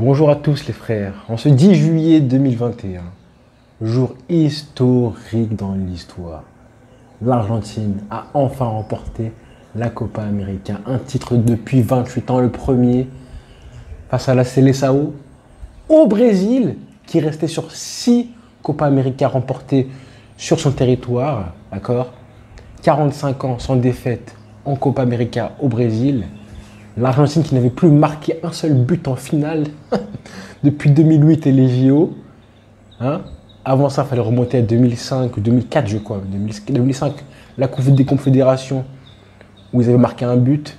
Bonjour à tous les frères. En ce 10 juillet 2021, jour historique dans l'histoire, l'Argentine a enfin remporté la Copa América, un titre depuis 28 ans, le premier face à la Seleção au Brésil, qui restait sur 6 Copa América remportées sur son territoire, d'accord. 45 ans sans défaite en Copa América au Brésil. L'Argentine qui n'avait plus marqué un seul but en finale depuis 2008 et les JO. Hein. Avant ça, il fallait remonter à 2005 ou 2004, je crois. 2005, la Coupe des Confédérations, où ils avaient marqué un but.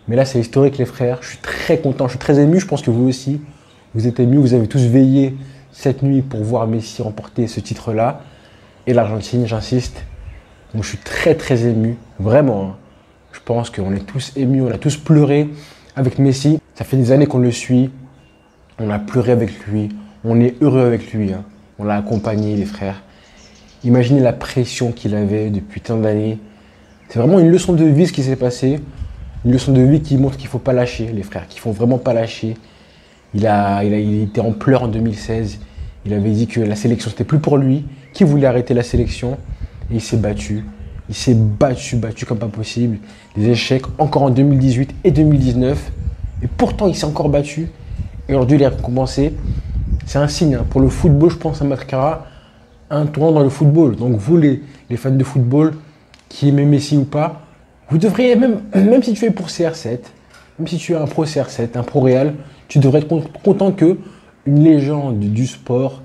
Mais là, c'est historique, les frères. Je suis très content, je suis très ému. Je pense que vous aussi, vous êtes émus. Vous avez tous veillé cette nuit pour voir Messi remporter ce titre-là. Et l'Argentine, j'insiste. Donc, je suis très, très ému. Vraiment. Hein. Je pense qu'on est tous émus, on a tous pleuré avec Messi. Ça fait des années qu'on le suit. On a pleuré avec lui. On est heureux avec lui. Hein. On l'a accompagné, les frères. Imaginez la pression qu'il avait depuis tant d'années. C'est vraiment une leçon de vie ce qui s'est passé. Une leçon de vie qui montre qu'il ne faut pas lâcher, les frères. Qu'il ne faut vraiment pas lâcher. Il était en pleurs en 2016. Il avait dit que la sélection, c'était plus pour lui. Qu'il voulait arrêter la sélection. Et il s'est battu. Il s'est battu comme pas possible. Des échecs encore en 2018 et 2019. Et pourtant, il s'est encore battu. Et aujourd'hui, il est récompensé. C'est un signe. Hein. Pour le football, je pense que ça marquera un tournant dans le football. Donc vous, les fans de football, qui aimez Messi ou pas, vous devriez, même si tu es pour CR7, même si tu es un pro CR7, un pro Real, tu devrais être content qu'une légende du sport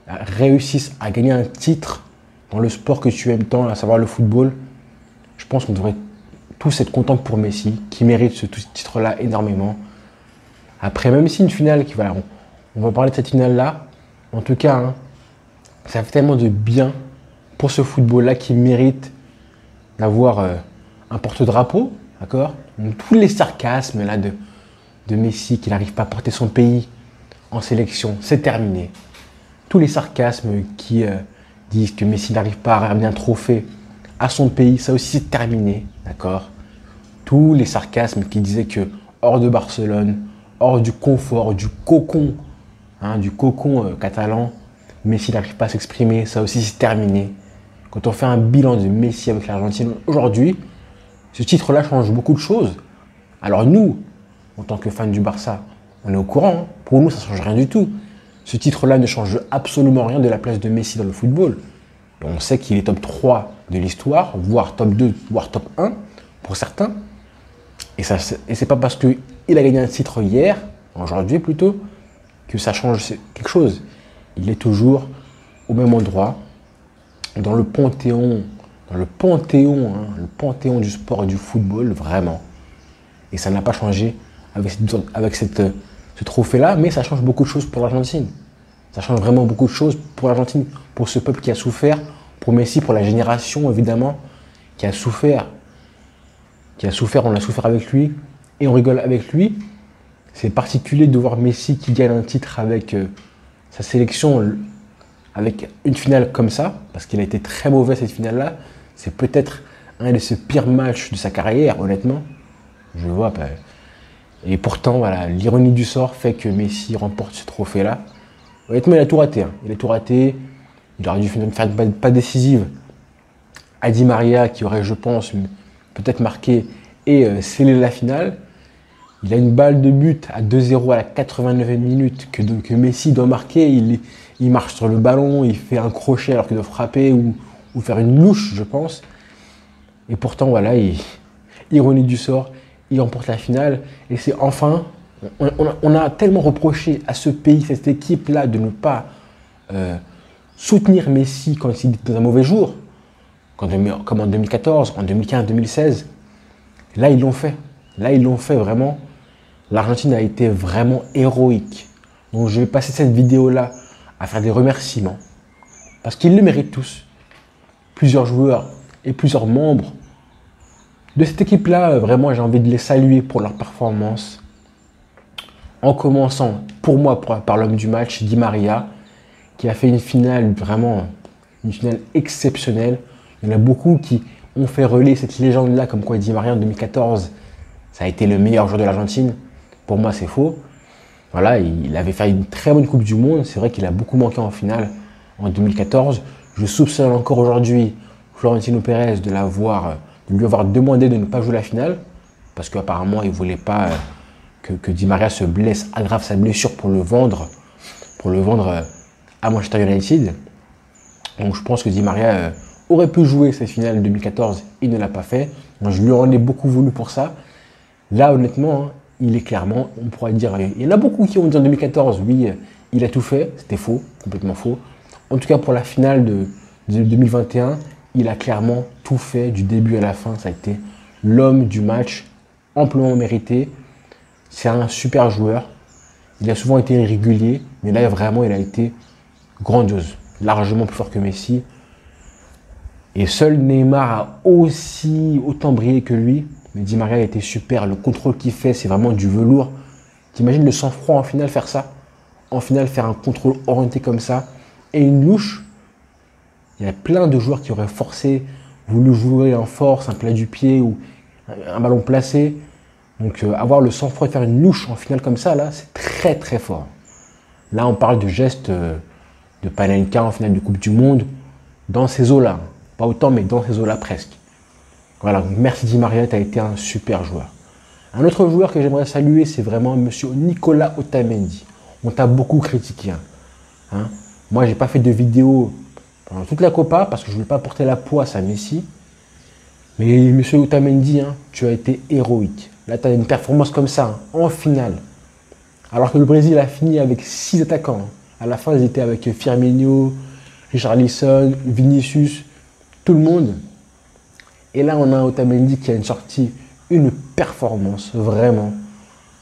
réussisse à gagner un titre dans le sport que tu aimes tant, à savoir le football. Je pense qu'on devrait tous être contents pour Messi, qui mérite ce titre-là énormément. Après, même si une finale, voilà, on va parler de cette finale-là, en tout cas, hein, ça fait tellement de bien pour ce football-là qui mérite d'avoir un porte-drapeau, d'accord. Tous les sarcasmes là, de Messi, qui n'arrive pas à porter son pays en sélection, c'est terminé. Tous les sarcasmes qui disent que Messi n'arrive pas à ramener un trophée à son pays, ça aussi c'est terminé, d'accord. Tous les sarcasmes qui disaient que hors de Barcelone, hors du confort, du cocon catalan, Messi n'arrive pas à s'exprimer, ça aussi c'est terminé. Quand on fait un bilan de Messi avec l'Argentine aujourd'hui, ce titre-là change beaucoup de choses. Alors nous, en tant que fans du Barça, on est au courant, hein. Pour nous ça ne change rien du tout. Ce titre-là ne change absolument rien de la place de Messi dans le football. Et on sait qu'il est top 3 de l'histoire, voire top 2, voire top 1 pour certains. Et ce n'est pas parce qu'il a gagné un titre hier, aujourd'hui plutôt, que ça change quelque chose. Il est toujours au même endroit, dans le panthéon, le panthéon du sport et du football, vraiment. Et ça n'a pas changé avec ce trophée-là, mais ça change beaucoup de choses pour l'Argentine. Ça change vraiment beaucoup de choses pour l'Argentine, pour ce peuple qui a souffert, pour Messi, pour la génération évidemment, qui a souffert. On a souffert avec lui et on rigole avec lui. C'est particulier de voir Messi qui gagne un titre avec sa sélection, avec une finale comme ça, parce qu'il a été très mauvais cette finale-là. C'est peut-être un de ses pires matchs de sa carrière, honnêtement. Je vois pas. Et pourtant, voilà, l'ironie du sort fait que Messi remporte ce trophée-là. Honnêtement, il a tout raté. Hein. Il a tout raté. Il aurait dû faire une pas décisive à Di Maria, qui aurait, je pense, peut-être marqué et scellé la finale. Il a une balle de but à 2-0 à la 89e minute que Messi doit marquer. Il marche sur le ballon, il fait un crochet alors qu'il doit frapper ou faire une louche, je pense. Et pourtant, voilà, ironie du sort, il remporte la finale. Et c'est enfin, on a tellement reproché à ce pays, cette équipe-là, de ne pas soutenir Messi quand il est dans un mauvais jour, comme en 2014, en 2015, 2016. Là, ils l'ont fait. Là, ils l'ont fait vraiment. L'Argentine a été vraiment héroïque. Donc, je vais passer cette vidéo-là à faire des remerciements. Parce qu'ils le méritent tous. Plusieurs joueurs et plusieurs membres de cette équipe-là, vraiment, j'ai envie de les saluer pour leur performance. En commençant, pour moi, par l'homme du match, Di Maria, qui a fait une finale, vraiment, une finale exceptionnelle. Il y en a beaucoup qui ont fait relayer cette légende-là, comme quoi Di Maria en 2014, ça a été le meilleur joueur de l'Argentine. Pour moi, c'est faux. Voilà, il avait fait une très bonne Coupe du Monde. C'est vrai qu'il a beaucoup manqué en finale en 2014. Je soupçonne encore aujourd'hui Florentino Pérez de lui avoir demandé de ne pas jouer la finale parce qu'apparemment il ne voulait pas que Di Maria se blesse, aggrave sa blessure pour le vendre à Manchester United. Donc je pense que Di Maria aurait pu jouer cette finale 2014, il ne l'a pas fait. Donc, je lui en ai beaucoup voulu pour ça. Là, honnêtement, hein, il est clairement, on pourrait dire, il y en a beaucoup qui ont dit en 2014, oui, il a tout fait. C'était faux, complètement faux. En tout cas, pour la finale de 2021, il a clairement tout fait du début à la fin. Ça a été l'homme du match, amplement mérité. C'est un super joueur. Il a souvent été irrégulier, mais là, vraiment, il a été grandiose. Largement plus fort que Messi. Et seul Neymar a autant brillé que lui. Mais Di Maria a été super. Le contrôle qu'il fait, c'est vraiment du velours. T'imagines le sang-froid en finale faire ça? En finale, faire un contrôle orienté comme ça. Et une louche. Il y a plein de joueurs qui auraient voulu jouer en force, un plat du pied ou un ballon placé. Donc avoir le sang-froid de faire une louche en finale comme ça, là, c'est très très fort. Là, on parle de gestes de Panenka en finale de Coupe du Monde. Dans ces eaux-là. Pas autant, mais dans ces eaux-là presque. Voilà, donc merci Di Maria, tu as été un super joueur. Un autre joueur que j'aimerais saluer, c'est vraiment monsieur Nicolas Otamendi. On t'a beaucoup critiqué. Hein. Moi, j'ai pas fait de vidéo pendant toute la Copa parce que je ne voulais pas porter la poisse à Messi. Mais monsieur Otamendi, hein, tu as été héroïque. Là, tu as une performance comme ça, hein, en finale. Alors que le Brésil a fini avec 6 attaquants. Hein. À la fin, ils étaient avec Firmino, Richarlison, Vinicius, tout le monde. Et là, on a Otamendi qui a une performance, vraiment.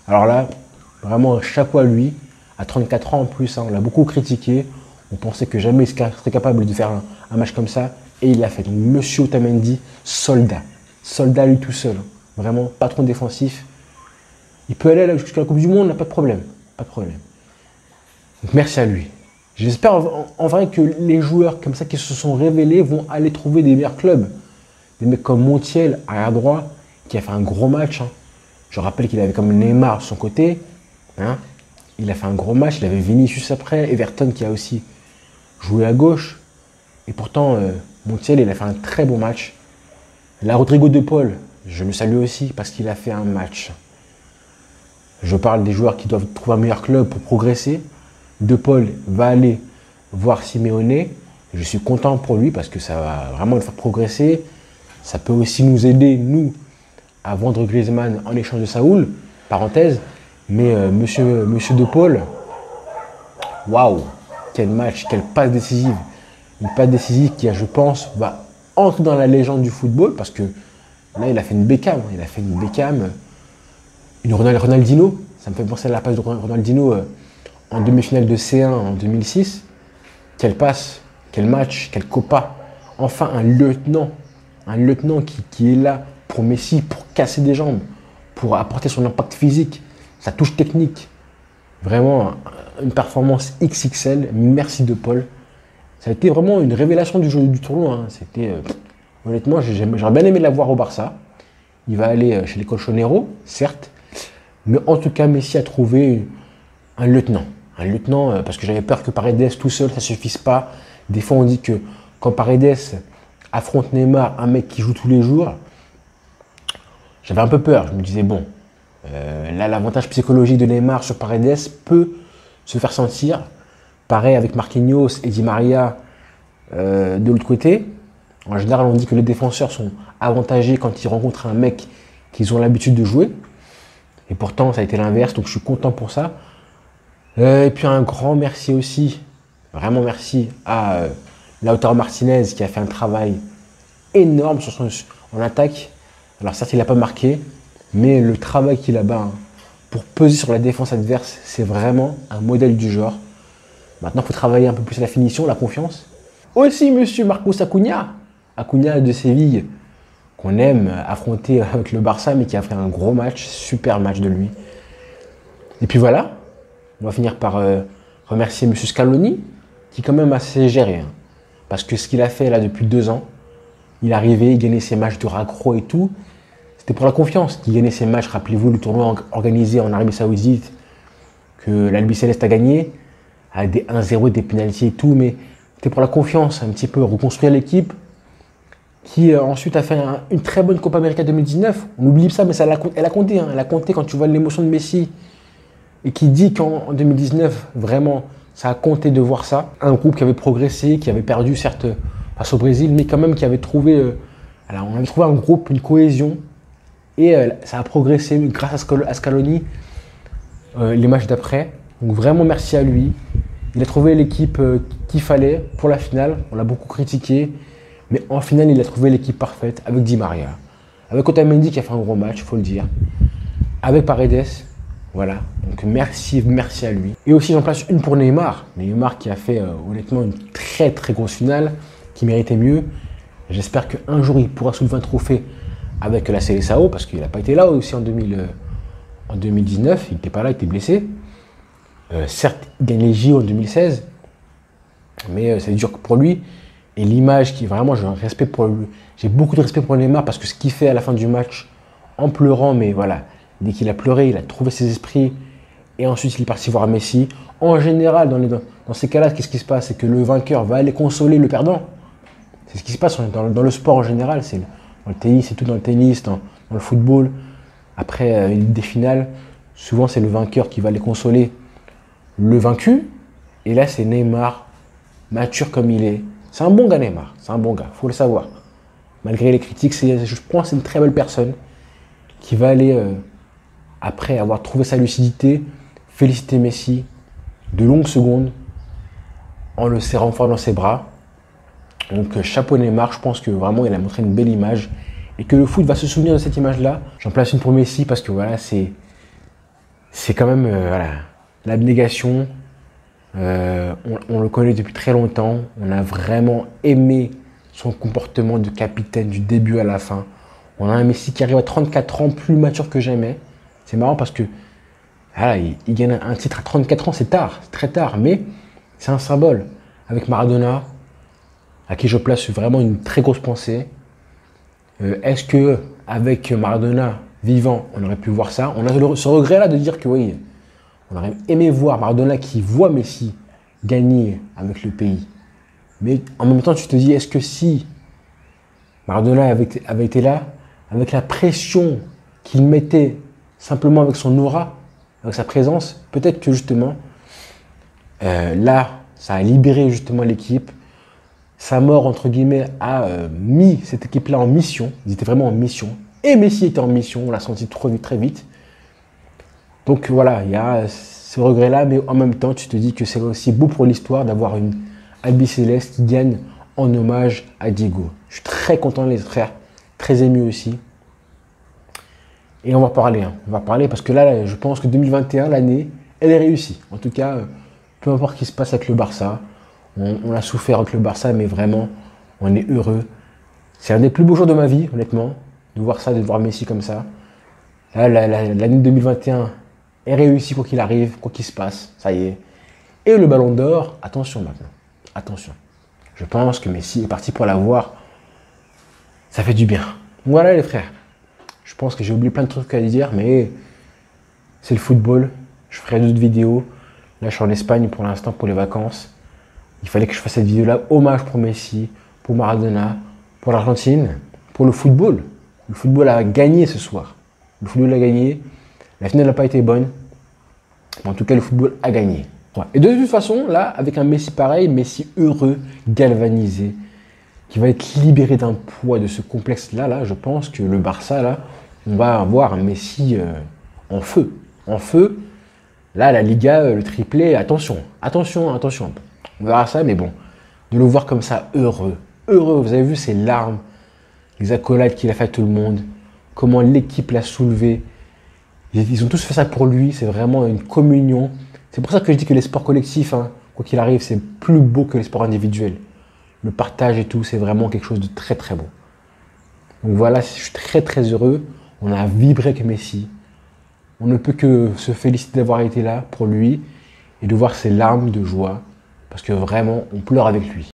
Alors là, vraiment, chapeau à lui. À 34 ans en plus, hein, on l'a beaucoup critiqué. On pensait que jamais il serait capable de faire un match comme ça. Et il l'a fait. Donc, monsieur Otamendi, soldat. Soldat lui tout seul. Hein. Vraiment, patron défensif. Il peut aller jusqu'à la Coupe du Monde, n'a pas de problème. Pas de problème. Donc, merci à lui. J'espère en vrai que les joueurs comme ça qui se sont révélés vont aller trouver des meilleurs clubs. Des mecs comme Montiel, arrière droit, qui a fait un gros match. Hein. Je rappelle qu'il avait comme Neymar de son côté. Hein. Il a fait un gros match. Il avait Vinicius après. Everton qui a aussi joué à gauche. Et pourtant, Montiel, il a fait un très bon match. Là, Rodrigo De Paul, je le salue aussi parce qu'il a fait un match. Je parle des joueurs qui doivent trouver un meilleur club pour progresser. De Paul va aller voir Simeone. Je suis content pour lui parce que ça va vraiment le faire progresser. Ça peut aussi nous aider, nous, à vendre Griezmann en échange de Saúl, parenthèse. Mais monsieur De Paul, waouh, quel match, quelle passe décisive. Une passe décisive qui, je pense, va entrer dans la légende du football parce que là, il a fait une Beckham. Il a fait une Beckham, une Ronaldinho. Ça me fait penser à la passe de Ronaldinho en demi-finale de C1 en 2006. Quelle passe, quel match, quelle Copa. Enfin, un lieutenant qui est là pour Messi, pour casser des jambes, pour apporter son impact physique, sa touche technique. Vraiment, une performance XXL. Merci De Paul. Ça a été vraiment une révélation du tournoi. Hein. C'était, honnêtement, j'aurais bien aimé la voir au Barça. Il va aller chez les Colchoneros, certes. Mais en tout cas, Messi a trouvé un lieutenant. Un lieutenant, parce que j'avais peur que Paredes tout seul, ça ne suffise pas. Des fois, on dit que quand Paredes affronte Neymar, un mec qui joue tous les jours, j'avais un peu peur. Je me disais, bon, là, l'avantage psychologique de Neymar sur Paredes peut se faire sentir. Pareil avec Marquinhos et Di Maria de l'autre côté. En général, on dit que les défenseurs sont avantagés quand ils rencontrent un mec qu'ils ont l'habitude de jouer. Et pourtant, ça a été l'inverse, donc je suis content pour ça. Et puis un grand merci aussi, vraiment merci à Lautaro Martinez qui a fait un travail énorme en attaque. Alors certes, il n'a pas marqué, mais le travail qu'il a pour peser sur la défense adverse, c'est vraiment un modèle du genre. Maintenant, il faut travailler un peu plus la finition, la confiance. Aussi, monsieur Marcos Acuna de Séville, qu'on aime affronter avec le Barça, mais qui a fait un gros match, super match de lui. Et puis voilà, on va finir par remercier monsieur Scaloni, qui quand même a assez géré. Hein, parce que ce qu'il a fait là depuis 2 ans, il arrivait, il gagnait ses matchs de raccro et tout. C'était pour la confiance qu'il gagnait ses matchs. Rappelez-vous, le tournoi organisé en Arabie Saoudite, que l'Albi Céleste a gagné, avec des 1-0, des pénaltys et tout, mais c'était pour la confiance, un petit peu reconstruire l'équipe, qui ensuite a fait une très bonne Copa América 2019. On oublie ça, mais elle a compté. Hein. Elle a compté quand tu vois l'émotion de Messi et qui dit qu'en 2019, vraiment, ça a compté de voir ça. Un groupe qui avait progressé, qui avait perdu certes face au Brésil, mais quand même qui avait trouvé, on avait trouvé un groupe, une cohésion, et ça a progressé grâce à Scaloni les matchs d'après. Donc vraiment merci à lui. Il a trouvé l'équipe qu'il fallait pour la finale. On l'a beaucoup critiqué. Mais en finale, il a trouvé l'équipe parfaite avec Di Maria, avec Otamendi qui a fait un gros match, il faut le dire, avec Paredes, voilà. Donc merci à lui. Et aussi j'en place une pour Neymar. Neymar qui a fait honnêtement une très très grosse finale, qui méritait mieux. J'espère qu'un jour il pourra soulever un trophée avec la Seleção, parce qu'il n'a pas été là aussi en 2019, il n'était pas là, il était blessé. Certes, il gagne les JO en 2016, mais c'est dur pour lui. Et l'image qui vraiment, j'ai beaucoup de respect pour Neymar parce que ce qu'il fait à la fin du match, en pleurant, mais voilà, dès qu'il a pleuré, il a trouvé ses esprits et ensuite il est parti voir Messi. En général, dans ces cas-là, qu'est-ce qui se passe? C'est que le vainqueur va aller consoler le perdant. C'est ce qui se passe dans le sport en général, c'est dans le tennis, c'est tout dans le tennis, dans le football. Après des finales, souvent c'est le vainqueur qui va aller consoler le vaincu. Et là, c'est Neymar, mature comme il est. C'est un bon gars, Neymar. C'est un bon gars, il faut le savoir. Malgré les critiques, je pense que c'est une très belle personne qui va aller, après avoir trouvé sa lucidité, féliciter Messi de longues secondes en le serrant fort dans ses bras. Donc chapeau Neymar, je pense que vraiment il a montré une belle image et que le foot va se souvenir de cette image-là. J'en place une pour Messi parce que voilà, c'est quand même l'abnégation. On le connaît depuis très longtemps. On a vraiment aimé son comportement de capitaine du début à la fin. On a un Messi qui arrive à 34 ans, plus mature que jamais. C'est marrant parce que voilà, il gagne un titre à 34 ans, c'est tard, c'est très tard, mais c'est un symbole. Avec Maradona, à qui je place vraiment une très grosse pensée. Est-ce que avec Maradona vivant, on aurait pu voir ça? On a ce regret-là de dire que oui, on aurait aimé voir Maradona qui voit Messi gagner avec le pays. Mais en même temps, tu te dis, est-ce que si Maradona avait été là, avec la pression qu'il mettait simplement avec son aura, avec sa présence, peut-être que justement, là, ça a libéré justement l'équipe. Sa mort, entre guillemets, a mis cette équipe-là en mission. Ils étaient vraiment en mission. Et Messi était en mission, on l'a senti très vite. Donc voilà, il y a ce regret-là, mais en même temps, tu te dis que c'est aussi beau pour l'histoire d'avoir une Albi Céleste qui gagne en hommage à Diego. Je suis très content, les frères, très ému aussi. Et on va parler, on va parler parce que là, je pense que 2021, l'année, elle est réussie. En tout cas, peu importe ce qui se passe avec le Barça, on a souffert avec le Barça, mais vraiment, on est heureux. C'est un des plus beaux jours de ma vie, honnêtement, de voir ça, de voir Messi comme ça. Là, l'année 2021 est réussie quoi qu'il arrive, quoi qu'il se passe, ça y est. Et le Ballon d'Or, attention maintenant, attention. Je pense que Messi est parti pour l'avoir. Ça fait du bien. Voilà les frères. Je pense que j'ai oublié plein de trucs à dire, mais c'est le football. Je ferai d'autres vidéos. Là, je suis en Espagne pour l'instant pour les vacances. Il fallait que je fasse cette vidéo-là. Hommage pour Messi, pour Maradona, pour l'Argentine, pour le football. Le football a gagné ce soir. Le football a gagné. La finale n'a pas été bonne. Mais en tout cas, le football a gagné. Ouais. Et de toute façon, là, avec un Messi pareil, Messi heureux, galvanisé, qui va être libéré d'un poids de ce complexe-là, là, je pense que le Barça, là, on va avoir un Messi en feu. En feu. Là, la Liga, le triplé, attention, attention, attention. On verra ça, mais bon, de le voir comme ça, heureux. Heureux, vous avez vu ses larmes, les accolades qu'il a fait à tout le monde, comment l'équipe l'a soulevé. Ils ont tous fait ça pour lui, c'est vraiment une communion. C'est pour ça que je dis que les sports collectifs, hein, quoi qu'il arrive, c'est plus beau que les sports individuels. Le partage et tout, c'est vraiment quelque chose de très très beau. Donc voilà, je suis très très heureux. On a vibré avec Messi. On ne peut que se féliciter d'avoir été là pour lui et de voir ses larmes de joie. Parce que vraiment, on pleure avec lui.